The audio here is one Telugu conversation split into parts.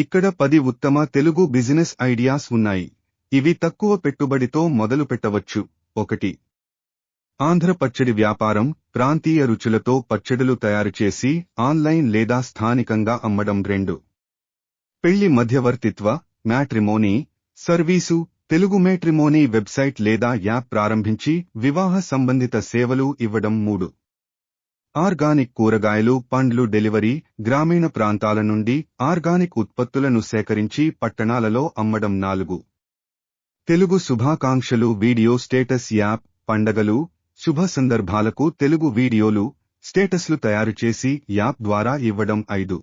ఇక్కడ 10 ఉత్తమ తెలుగు బిజినెస్ ఐడియాస్ ఉన్నాయి. ఇవి తక్కువ పెట్టుబడితో మొదలు పెట్టవచ్చు. 1. ఆంధ్ర పచ్చడి వ్యాపారం. ప్రాంతీయ రుచులతో పచ్చడులు తయారుచేసి ఆన్లైన్ లేదా స్థానికంగా అమ్మడం. 2. పెళ్లి మధ్యవర్తిత్వ matrimony service. Telugu matrimony website లేదా యాప్ ప్రారంభించి వివాహ సంబంధిత సేవలు ఇవ్వడం. 3. ఆర్గానిక్ కూరగాయలు పండ్లు డెలివరీ. గ్రామీణ ప్రాంతాల నుండి ఆర్గానిక్ ఉత్పత్తులను సేకరించి పట్టణాలలో అమ్మడం. 4. తెలుగు శుభాకాంక్షలు వీడియో స్టేటస్ యాప్. పండగలు శుభ సందర్భాలకు తెలుగు వీడియోలు స్టేటస్లు తయారుచేసి యాప్ ద్వారా ఇవ్వడం. 5.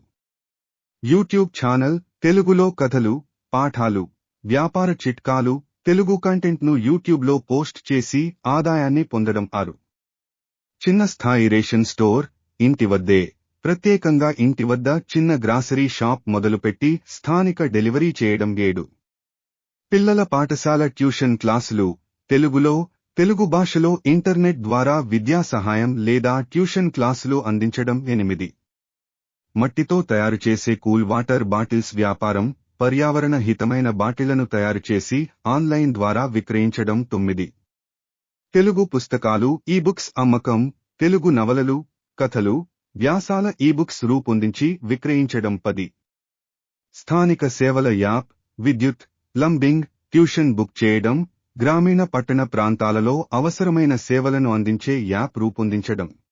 YouTube channel. తెలుగులో కథలు పాఠాలు వ్యాపార చిట్కాలు తెలుగు కంటెంట్ను యూట్యూబ్లో పోస్ట్ చేసి ఆదాయాన్ని పొందడం. 6. చిన్న స్థాయి రేషన్ స్టోర్. ఇంటి వద్దే ప్రత్యేకంగా ఇంటి వద్ద చిన్న గ్రాసరీ షాప్ మొదలుపెట్టి స్థానిక డెలివరీ చేయడం. 7. పిల్లల పాఠశాల ట్యూషన్ క్లాసులు. తెలుగులో తెలుగు భాషలో ఇంటర్నెట్ ద్వారా విద్యా సహాయం లేదా ట్యూషన్ క్లాసులు అందించడం. 8. మట్టితో తయారుచేసే కూల్ వాటర్ బాటిల్స్ వ్యాపారం. పర్యావరణ హితమైన బాటిళ్లను తయారుచేసి ఆన్లైన్ ద్వారా విక్రయించడం. 9. తెలుగు పుస్తకాలు ఈబుక్స్ అమ్మకం. తెలుగు నవలలు కథలు వ్యాసాల ఈబుక్స్ రూపొందించి విక్రయించడం. 10. స్థానిక సేవల యాప్. విద్యుత్ ప్లంబింగ్ ట్యూషన్ బుక్ చేయడం. గ్రామీణ పట్టణ ప్రాంతాలలో అవసరమైన సేవలను అందించే యాప్ రూపొందించడం.